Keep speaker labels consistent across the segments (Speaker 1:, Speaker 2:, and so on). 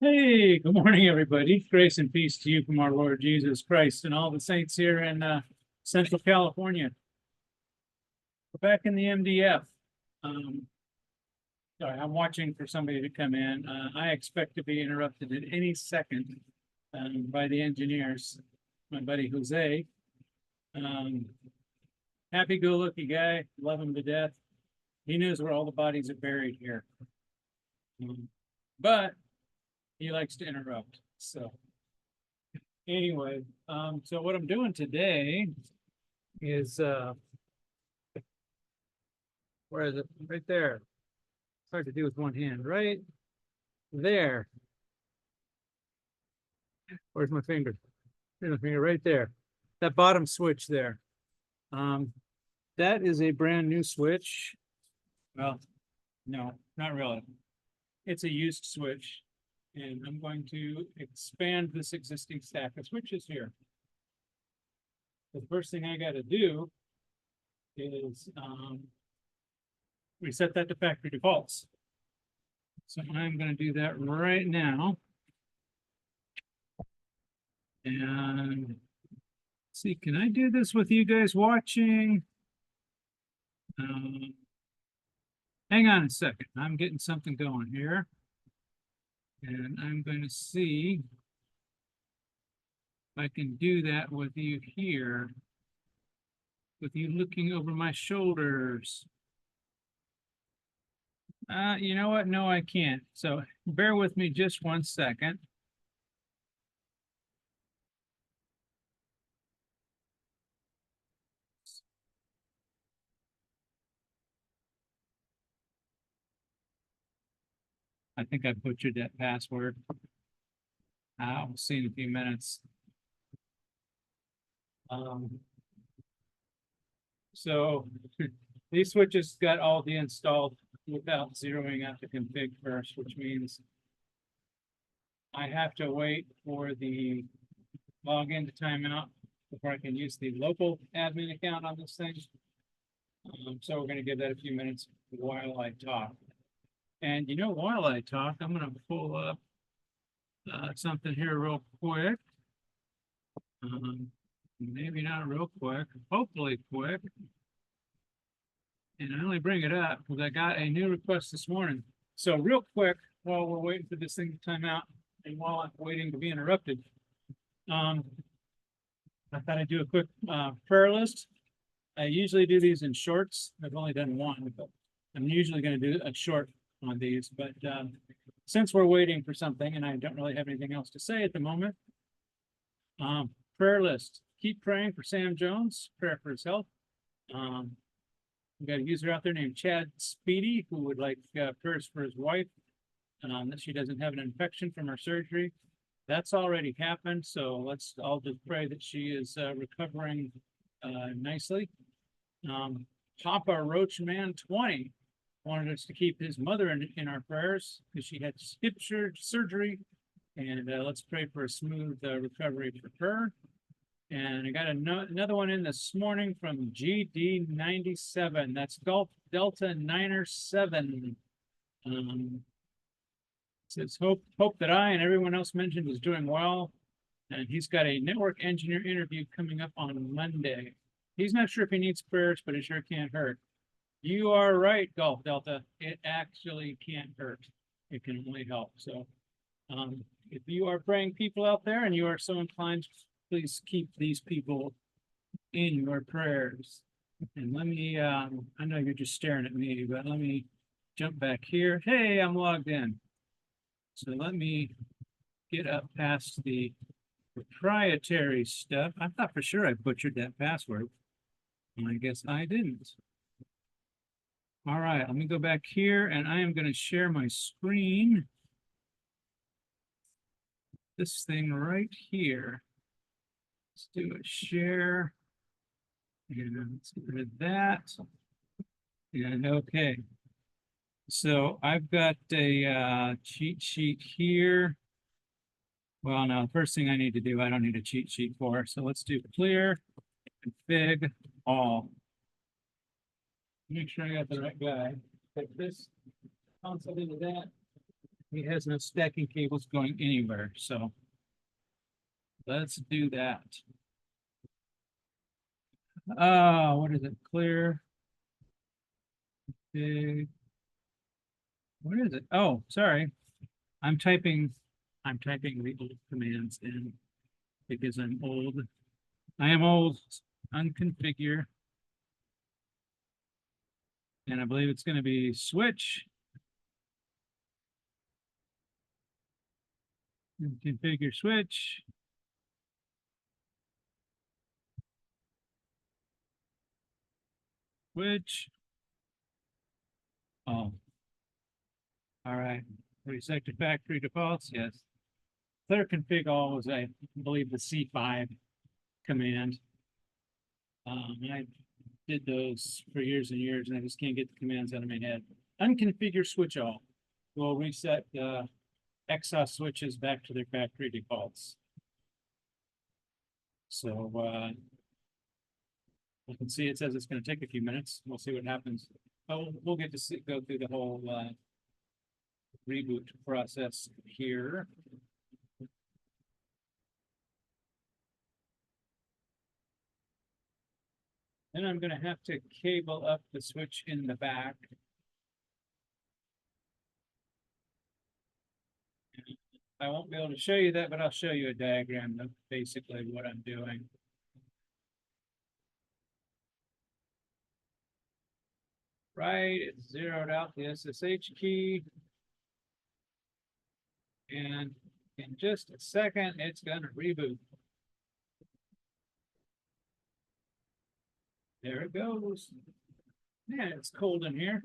Speaker 1: Hey, good morning, everybody. Grace and peace to you from our Lord Jesus Christ and all the saints here in Central California. We're back in the MDF. Sorry, I'm watching for somebody to come in. I expect to be interrupted at any second by the engineers. My buddy Jose, happy-go-lucky guy, love him to death. He knows where all the bodies are buried here. But he likes to interrupt. So anyway, so what I'm doing today is where is it? Right there. It's hard to do with one hand. Right there. Where's my finger? Here's my finger right there. That bottom switch there. That is a brand new switch. Well, no, not really. It's a used switch. And I'm going to expand this existing stack of switches here. The first thing I got to do is reset that to factory defaults. So I'm going to do that right now. And see, can I do this with you guys watching? Hang on a second. I'm getting something going here. And I'm going to see if I can do that with you here, with you looking over my shoulders. You know what? No, I can't. So bear with me just 1 second. I think I butchered that password. We'll see in a few minutes. So these switches got all deinstalled without zeroing out the config first, which means I have to wait for the login to time out before I can use the local admin account on this thing. So we're going to give that a few minutes while I talk. And you know, while I talk, I'm going to pull up something here real quick. Maybe not real quick, hopefully quick. And I only bring it up because I got a new request this morning. So real quick, while we're waiting for this thing to time out and while I'm waiting to be interrupted, I thought I'd do a quick prayer list. I usually do these in shorts. I've only done one, but I'm usually going to do a short on these. But since we're waiting for something and I don't really have anything else to say at the moment, prayer list. Keep praying for Sam Jones, prayer for his health. We got a user out there named Chad Speedy who would like prayers for his wife, that she doesn't have an infection from her surgery. That's already happened, so let's all just pray that she is recovering nicely. Papa Roachman 20 wanted us to keep his mother in our prayers because she had hip surgery, and let's pray for a smooth recovery for her. And I got another one in this morning from GD97. That's Golf Delta Niner 7. Says hope that I and everyone else mentioned is doing well. And he's got a network engineer interview coming up on Monday. He's not sure if he needs prayers, but it sure can't hurt. You are right, Golf Delta. It actually can't hurt. It can only help. So if you are praying people out there and you are so inclined, please keep these people in your prayers. And let me, I know you're just staring at me, but let me jump back here. Hey, I'm logged in. So let me get up past the proprietary stuff. I thought for sure I butchered that password. And I guess I didn't. All right, let me go back here and I am going to share my screen. This thing right here. Let's do a share. And let's get rid of that. And okay. So I've got a cheat sheet here. Well, no, the first thing I need to do, I don't need a cheat sheet for. So let's do clear, config, all. Make sure I got the right guy. Put this console into that. he has no stacking cables going anywhere, so let's do that. What is it? Clear. Big. What is it? Oh, sorry. I'm typing the old commands in because I'm old. I am old. Unconfigure. And I believe it's going to be switch. Configure switch. Switch. Oh. All right. Reset to factory defaults. Yes. Clear config all was, I believe, the C5 command. I did those for years and years, and I just can't get the commands out of my head. Unconfigure switch all will reset exhaust switches back to their factory defaults. So you can see it says it's going to take a few minutes. We'll see what happens. Oh, we'll get to go through the whole reboot process here. Then I'm going to have to cable up the switch in the back. I won't be able to show you that, but I'll show you a diagram of basically what I'm doing. Right, it's zeroed out the SSH key. And in just a second, it's going to reboot. There it goes. Man, it's cold in here.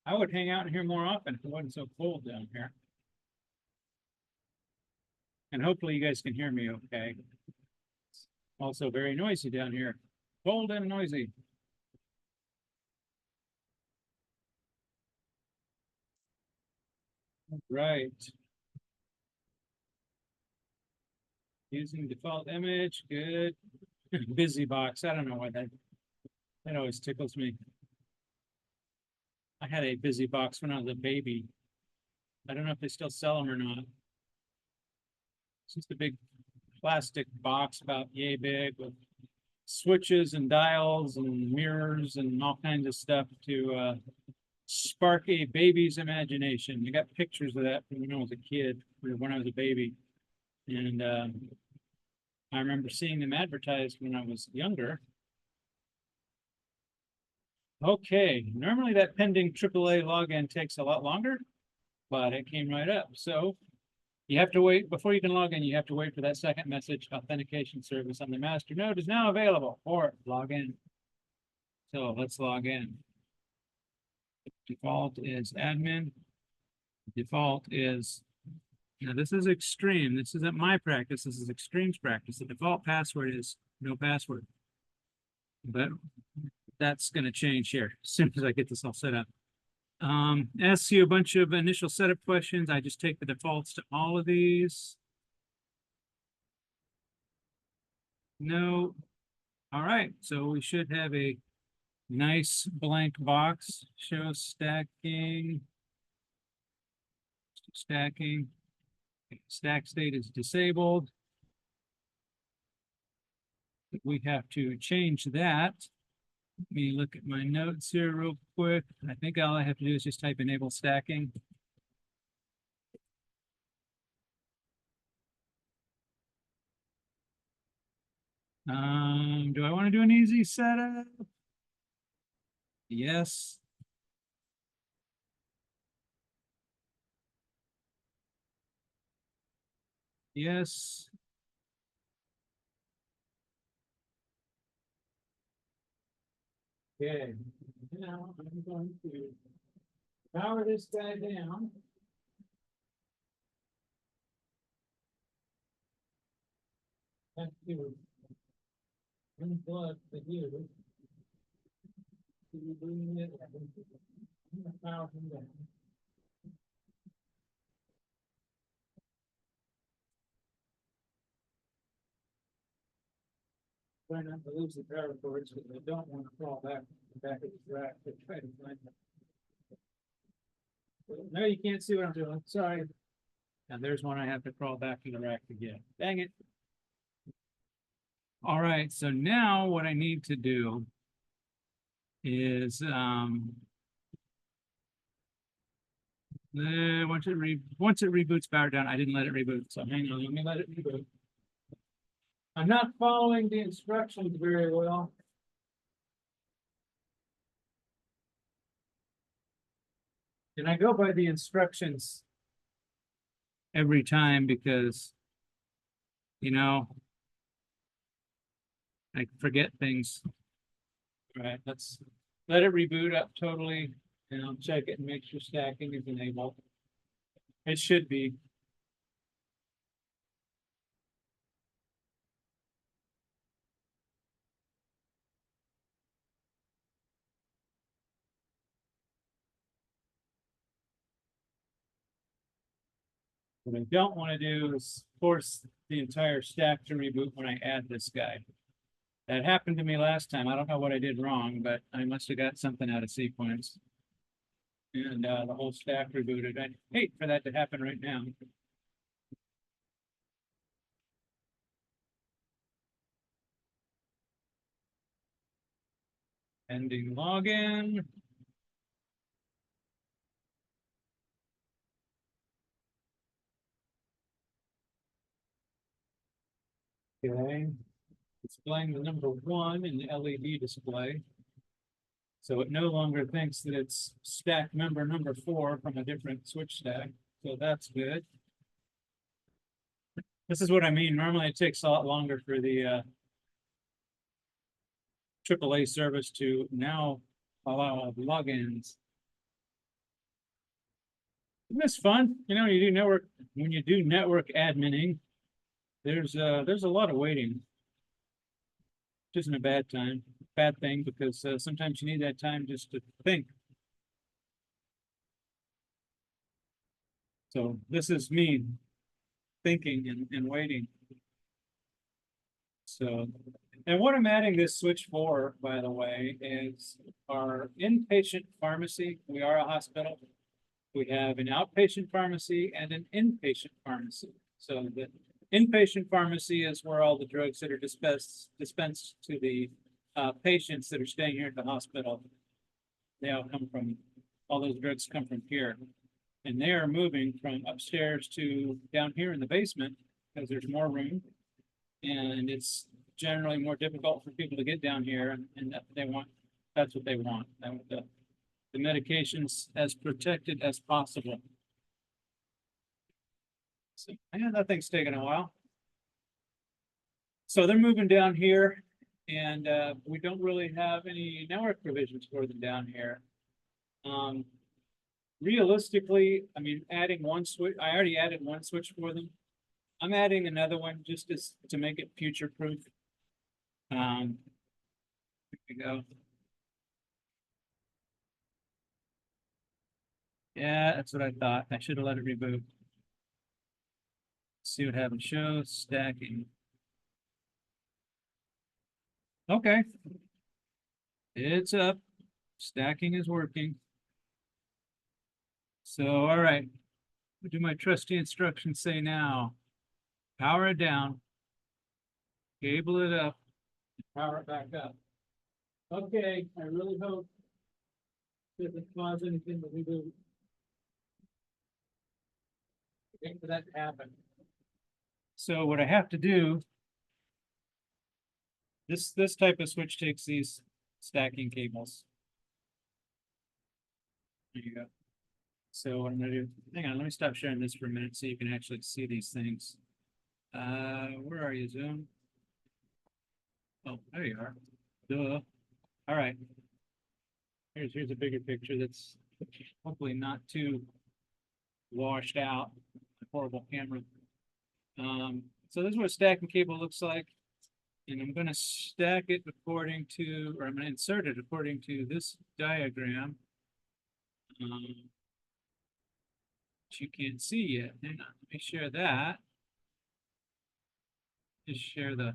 Speaker 1: I would hang out in here more often if it wasn't so cold down here. And hopefully you guys can hear me okay. It's also very noisy down here. Cold and noisy. Right. Using default image, good. Busy box. I don't know why that always tickles me. I had a busy box when I was a baby. I don't know if they still sell them or not. It's just a big plastic box about yay big with switches and dials and mirrors and all kinds of stuff to spark a baby's imagination. I got pictures of that from when I was a kid, or when I was a baby. And I remember seeing them advertised when I was younger. Okay, normally that pending AAA login takes a lot longer, but it came right up. So you have to wait, before you can log in, you have to wait for that second message. Authentication service on the master node is now available, or log in. So let's log in. Default is admin. Default is, now this is extreme. This isn't my practice. This is extreme's practice. The default password is no password. But that's going to change here as soon as I get this all set up. Asks you a bunch of initial setup questions. I just take the defaults to all of these. No. All right. So we should have a nice blank box. Show stacking. Stacking. Stack state is disabled. We have to change that. Let me look at my notes here real quick. I think all I have to do is just type enable stacking. Do I want to do an easy setup? Yes. Yes. Okay. Now I'm going to power this guy down. Have to unplug the heater. You bring it and power him down. Try not to lose the power cords because I don't want to fall back of the rack to try to find them. No, you can't see what I'm doing. Sorry. And there's one I have to crawl back to the rack to get. Dang it. All right, so now what I need to do is once it reboots power down, I didn't let it reboot, so hang on, let me let it reboot. I'm not following the instructions very well. And I go by the instructions every time because, you know, I forget things. All right, let's let it reboot up totally, and I'll check it and make sure stacking is enabled. It should be. What I don't want to do is force the entire stack to reboot when I add this guy. That happened to me last time. I don't know what I did wrong, but I must have got something out of sequence. And the whole stack rebooted. I hate for that to happen right now. Ending login. Okay. Displaying the number 1 in the LED display. So it no longer thinks that it's stack member number 4 from a different switch stack. So that's good. This is what I mean. Normally it takes a lot longer for the AAA service to now allow logins. Isn't this fun? You know, when you do network adminning, there's a lot of waiting. Which isn't a bad thing, because sometimes you need that time just to think. So this is me thinking and waiting. So, and what I'm adding this switch for, by the way, is our inpatient pharmacy. We are a hospital. We have an outpatient pharmacy and an inpatient pharmacy. So the inpatient pharmacy is where all the drugs that are dispensed to the patients that are staying here at the hospital. They all come from, all those drugs come from here. And they are moving from upstairs to down here in the basement because there's more room. And it's generally more difficult for people to get down here, and that's what they want. They want the medications as protected as possible. So, yeah, that thing's taking a while. So they're moving down here, and we don't really have any network provisions for them down here. Realistically, I mean, adding one switch, I already added one switch for them. I'm adding another one just to make it future proof. Here we go. Yeah, that's what I thought. I should have let it reboot. See what happens. Show stacking. Okay. It's up. Stacking is working. So, all right. What do my trusty instructions say now? Power it down. Cable it up. Power it back up. Okay, I really hope it doesn't cause anything to reboot. Wait for that to happen. So what I have to do, this type of switch takes these stacking cables. There you go. So what I'm gonna do, hang on, let me stop sharing this for a minute so you can actually see these things. Where are you, Zoom? Oh, there you are. Duh. All right. Here's a bigger picture that's hopefully not too washed out. Horrible camera. So this is what a stacking cable looks like. And I'm going to stack it according to, or I'm going to insert it according to this diagram. Which you can't see yet. Hang on, let me share that. Just share the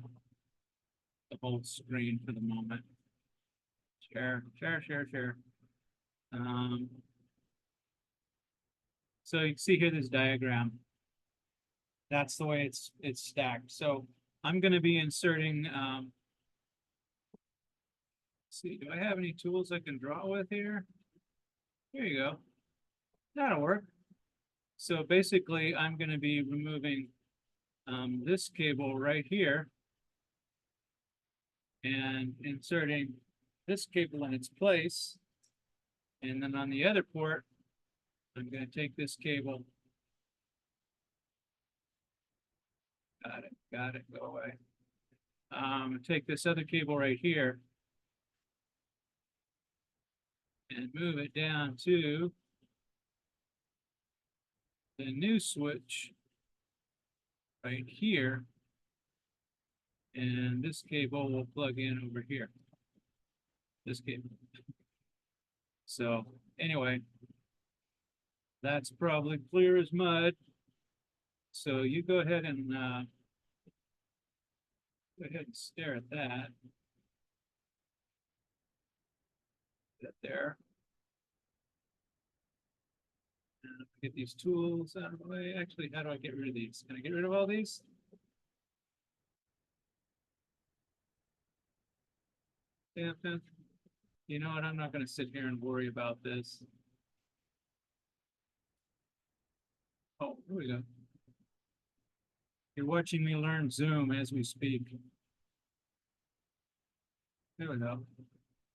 Speaker 1: whole screen for the moment. Share. So you can see here this diagram. That's the way it's stacked. So I'm going to be inserting. Let's see, do I have any tools I can draw with here? Here you go. That'll work. So basically, I'm going to be removing this cable right here and inserting this cable in its place. And then on the other port, I'm going to take this cable. Got it, go away. Take this other cable right here and move it down to the new switch right here. And this cable will plug in over here. This cable. So anyway, that's probably clear as mud. So you go ahead and stare at that. That there. And get these tools out of the way. Actually, how do I get rid of these? Can I get rid of all these? Yeah, you know what? I'm not going to sit here and worry about this. Oh, here we go. You're watching me learn Zoom as we speak. There we go.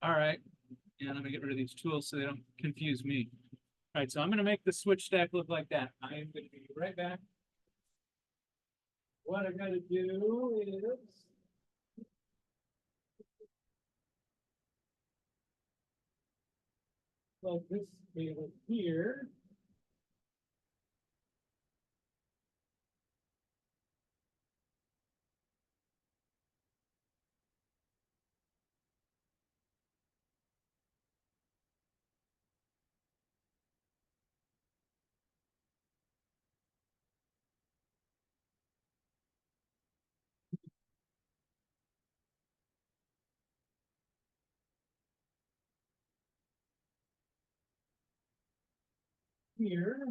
Speaker 1: All right. And I'm going to get rid of these tools so they don't confuse me. All right, so I'm going to make the switch stack look like that. I am going to be right back. What I got to do is plug this cable here. Here.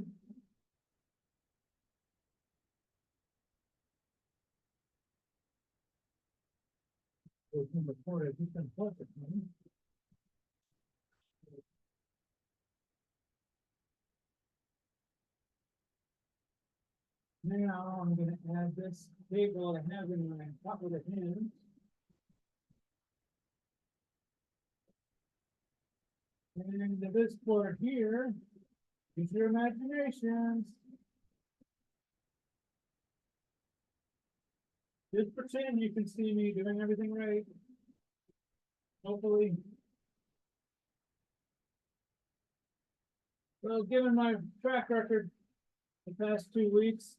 Speaker 1: Number 4, you can plug it. Now I'm going to add this cable I have in my top of the hand. And this port here, use your imaginations. Just pretend you can see me doing everything right. Hopefully. Well, given my track record the past 2 weeks,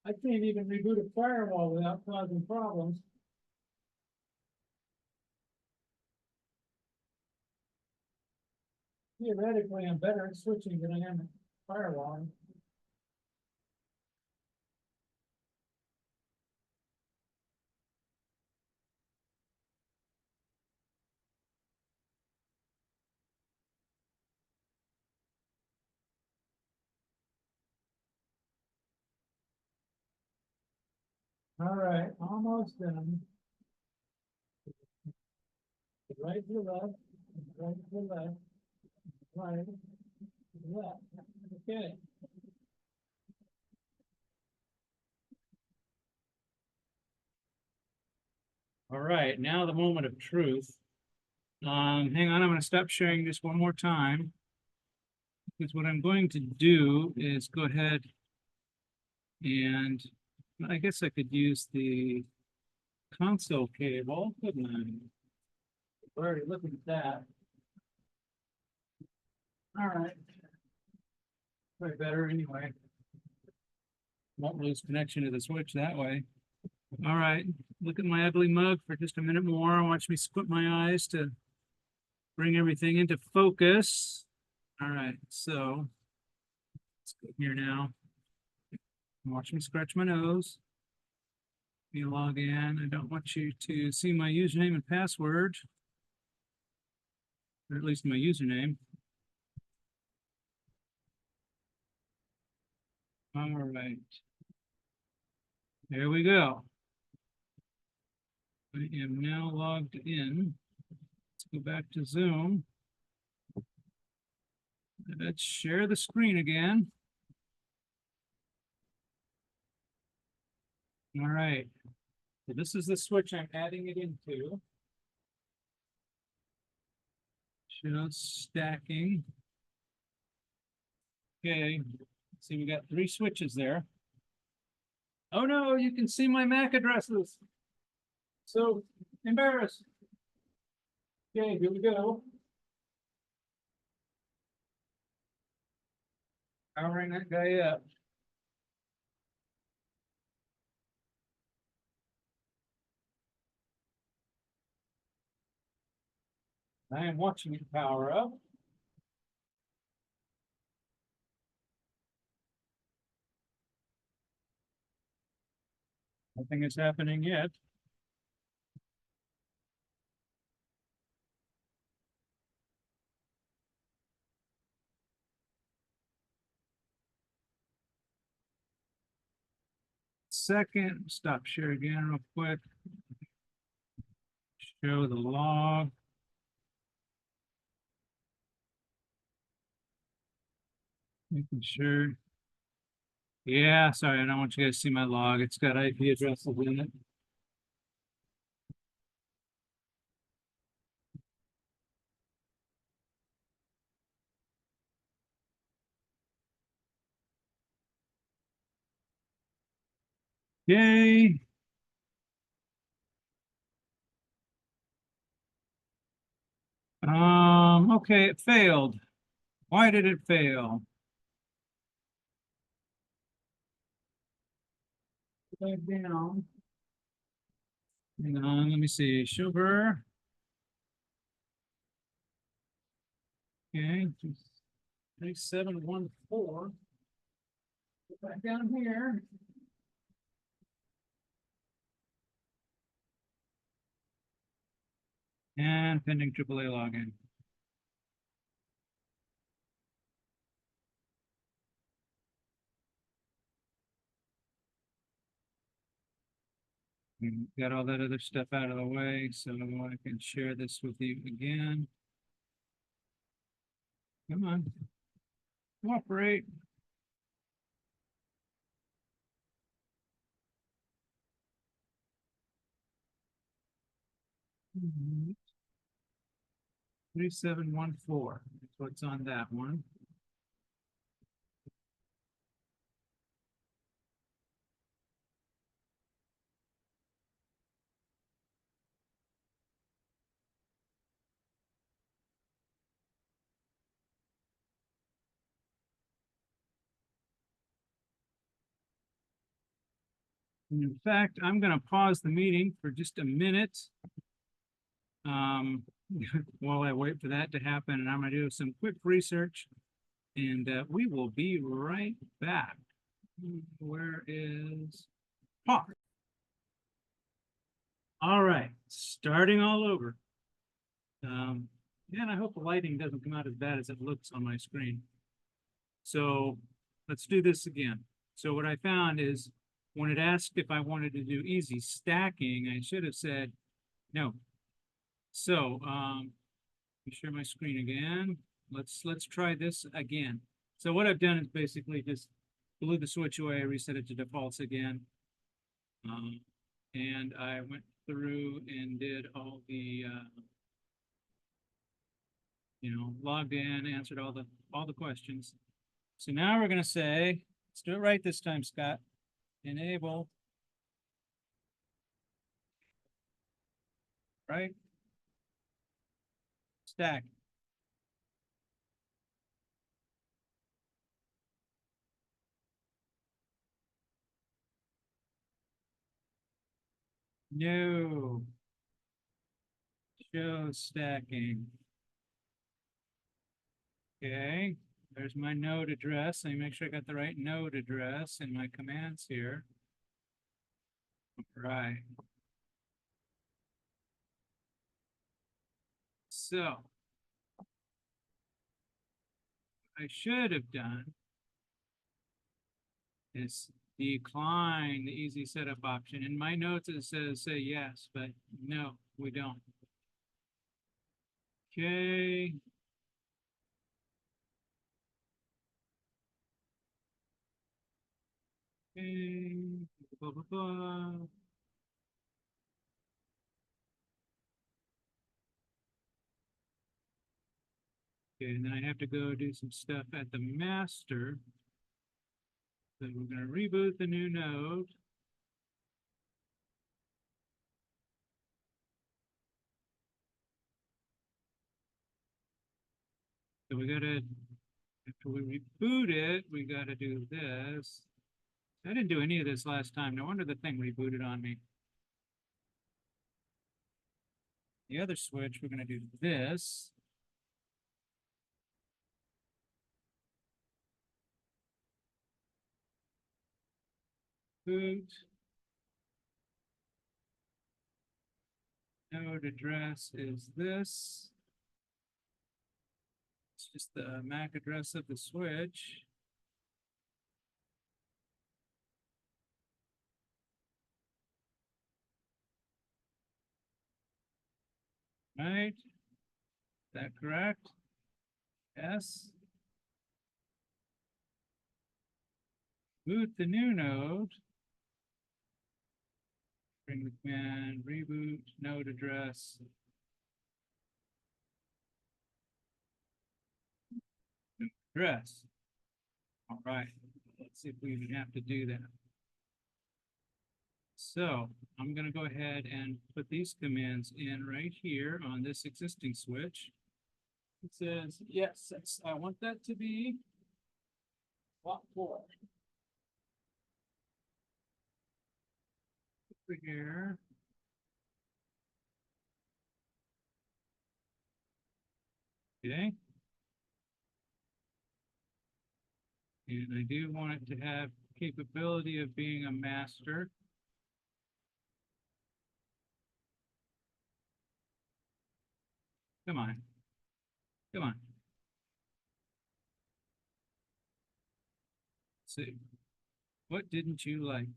Speaker 1: I can't even reboot a firewall without causing problems. Theoretically, I'm better at switching than I am at firewalling. All right, almost done. Right to the left, right to the left, right to the left. Okay. All right, now the moment of truth. Hang on, I'm going to stop sharing this one more time. Because what I'm going to do is go ahead and I guess I could use the console cable, couldn't I? We're already looking at that. All right. Probably better anyway. Won't lose connection to the switch that way. All right. Look at my ugly mug for just a minute more. Watch me squint my eyes to bring everything into focus. All right. So let's go here now. Watch me scratch my nose. Let me log in. I don't want you to see my username and password. Or at least my username. All right. There we go. I am now logged in. Let's go back to Zoom. Let's share the screen again. All right. So this is the switch I'm adding it into. Show stacking. Okay. See, we got 3 switches there. Oh no, you can see my MAC addresses. So embarrassed. Okay, here we go. Powering that guy up. I am watching it power up. Nothing is happening yet. Second, stop share again real quick. Show the log. Making sure. Yeah, sorry, I don't want you guys to see my log. It's got IP addresses in it. Yay. Okay, it failed. Why did it fail? Back down. Hang on, let me see. Sugar. Okay, 3714. Get back down here. And pending AAA login. Got all that other stuff out of the way, so I can share this with you again. Come on. Cooperate. Mm-hmm. 3714. That's what's on that one. And in fact, I'm going to pause the meeting for just a minute while I wait for that to happen. And I'm going to do some quick research and we will be right back. Where is Paul? All right, starting all over. And I hope the lighting doesn't come out as bad as it looks on my screen. So let's do this again. So what I found is when it asked if I wanted to do easy stacking, I should have said no. So let me share my screen again. Let's try this again. So what I've done is basically just blew the switch away, reset it to defaults again. And I went through and did all the logged in, answered all the questions. So now we're going to say, let's do it right this time, Scott. Enable, right? Stack. No. Show stacking. Okay. There's my node address. Let me make sure I got the right node address in my commands here. Right. So I should have done is decline the easy setup option. In my notes, it says say yes, but no, we don't. Okay. Okay. Blah, blah, blah. Okay, and then I have to go do some stuff at the master. So we're going to reboot the new node. So we gotta, after we reboot it, we gotta do this. I didn't do any of this last time. No wonder the thing rebooted on me. The other switch, we're gonna do this. Boot. Node address is this. It's just the MAC address of the switch. Right? Is that correct? Yes. Boot the new node. Bring the command, reboot, node address. Address. All right. Let's see if we even have to do that. So I'm going to go ahead and put these commands in right here on this existing switch. It says, yes, I want that to be what for? Over here. Okay. And I do want it to have capability of being a master. Come on. Come on. Let's see. What didn't you like?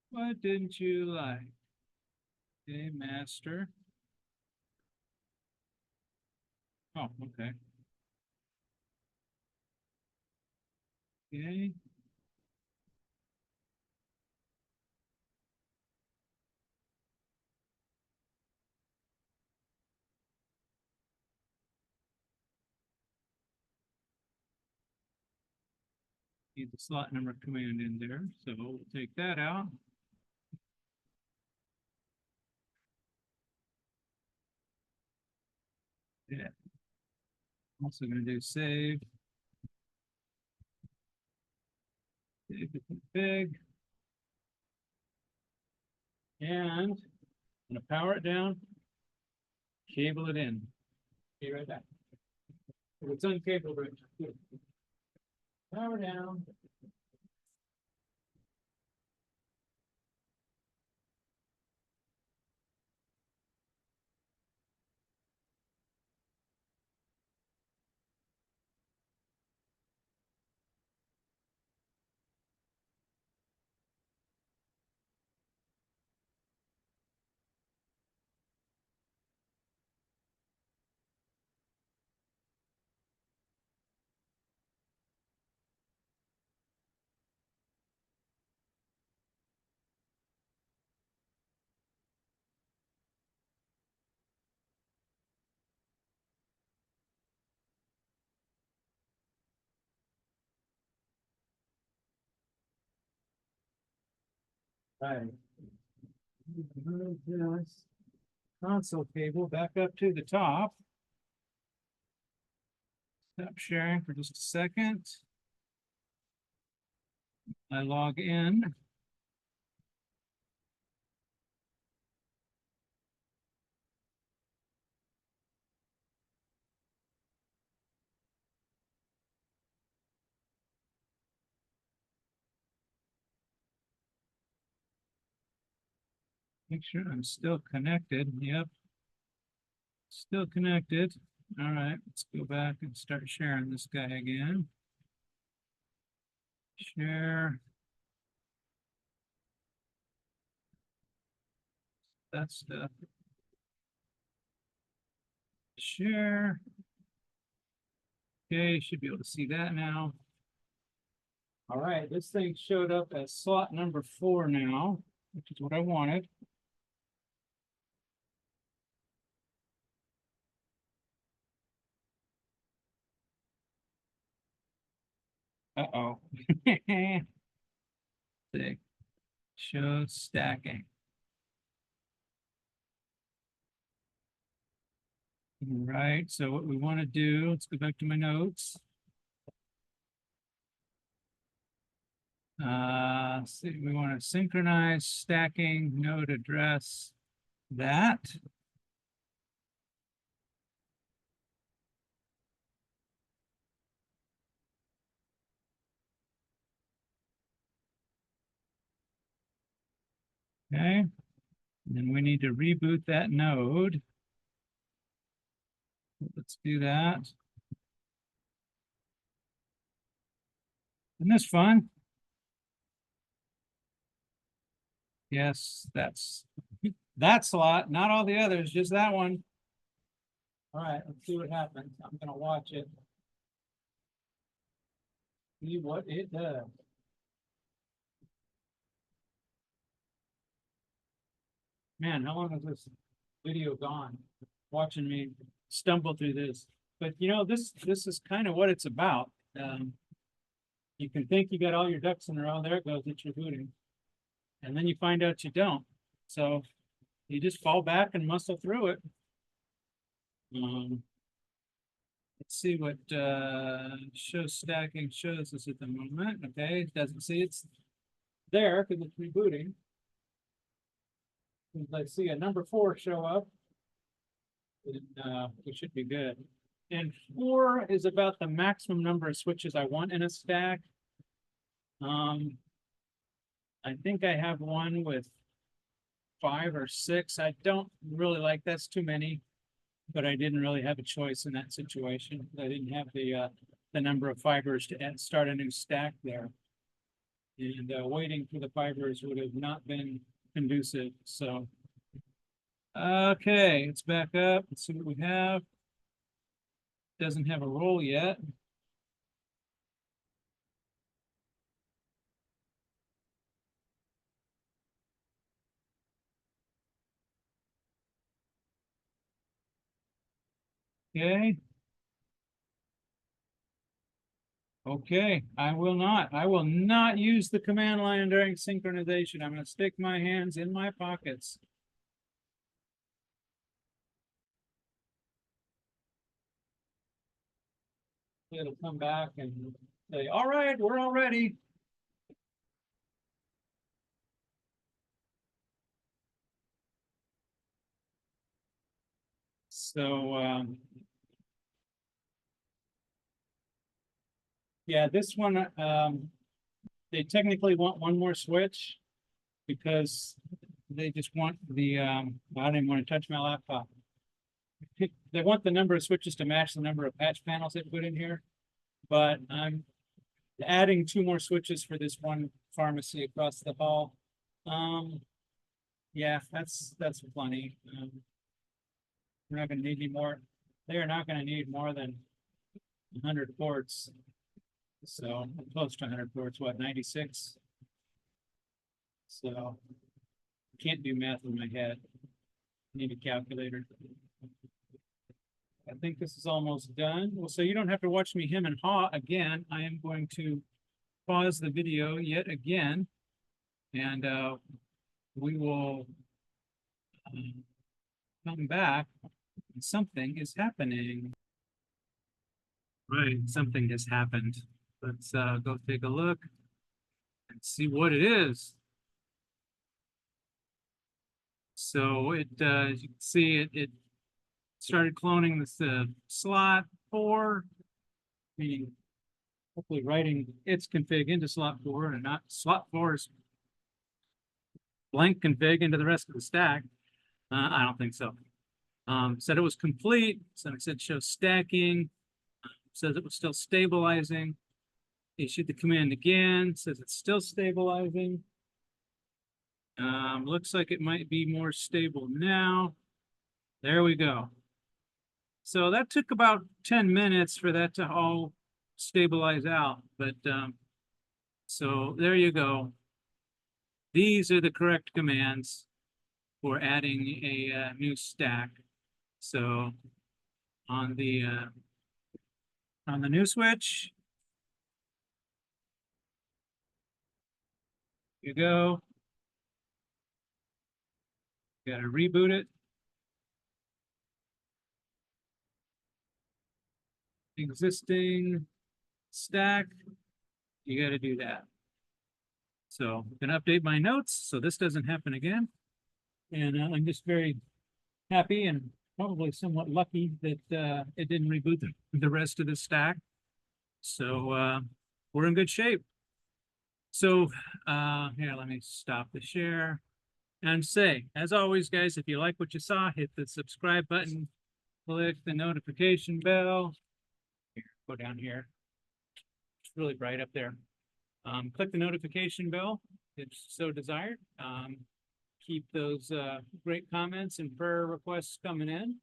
Speaker 1: What didn't you like? Okay, master. Oh, okay. Okay. Need the slot number command in there, so we'll take that out. Yeah. Also going to do save. Save the config. And I'm going to power it down, cable it in. Be right back. It's uncabled right now. Power down. Right. Move this console cable back up to the top. Stop sharing for just a second. I log in. Make sure I'm still connected. Yep. Still connected. All right, let's go back and start sharing this guy again. Share. That stuff. Share. Okay, you should be able to see that now. All right, this thing showed up as slot number 4 now, which is what I wanted. Uh-oh. See. Show stacking. All right, so what we want to do, let's go back to my notes. See, we want to synchronize stacking node address that. Okay, and then we need to reboot that node. Let's do that. Isn't this fun? Yes, that's that slot, not all the others, just that one. All right, let's see what happens. I'm gonna watch it. See what it does. Man, how long has this video gone? Watching me stumble through this. But you know, this is kind of what it's about. You can think you got all your ducks in a row. There it goes, it's rebooting. And then you find out you don't. So you just fall back and muscle through it. Let's see what show stacking shows us at the moment. Okay, it doesn't see it's there because it's rebooting. I see a number 4 show up, we should be good. And 4 is about the maximum number of switches I want in a stack. I think I have one with 5 or 6. I don't really like, that's too many, but I didn't really have a choice in that situation. I didn't have the number of fibers to start a new stack there. And waiting for the fibers would have not been conducive. So, okay, it's back up. Let's see what we have. Doesn't have a roll yet. Okay. Okay, I will not. I will not use the command line during synchronization. I'm going to stick my hands in my pockets. It'll come back and say, all right, we're all ready. So, yeah, this one, they technically want one more switch because they just want the, I don't even want to touch my laptop. They want the number of switches to match the number of patch panels they put in here, but I'm adding 2 more switches for this one pharmacy across the hall. Yeah, that's plenty. We're not going to need any more. They are not going to need more than 100 ports. So close to 100 ports, what, 96? So can't do math in my head. Need a calculator. I think this is almost done. Well, so you don't have to watch me hem and haw again. I am going to pause the video yet again, and we will come back. Something is happening. Right, something has happened. Let's go take a look and see what it is. So it, as you can see, it started cloning this slot 4, meaning hopefully writing its config into slot 4 and not slot 4's blank config into the rest of the stack. I don't think so. Said it was complete, so it said show stacking, says it was still stabilizing. Issued the command again, says it's still stabilizing. Looks like it might be more stable now. There we go. So that took about 10 minutes for that to all stabilize out, but so there you go. These are the correct commands for adding a new stack. So on the new switch, you go. You got to reboot it. Existing stack, you got to do that. So I'm going to update my notes so this doesn't happen again. And I'm just very happy and probably somewhat lucky that it didn't reboot the rest of the stack. So we're in good shape. So here, let me stop the share and say, as always, guys, if you like what you saw, hit the subscribe button, click the notification bell. Here, go down here. It's really bright up there. Click the notification bell if so desired. Keep those great comments and prayer requests coming in.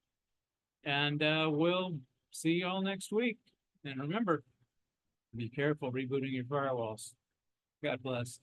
Speaker 1: And we'll see you all next week. And remember, be careful rebooting your firewalls. God bless.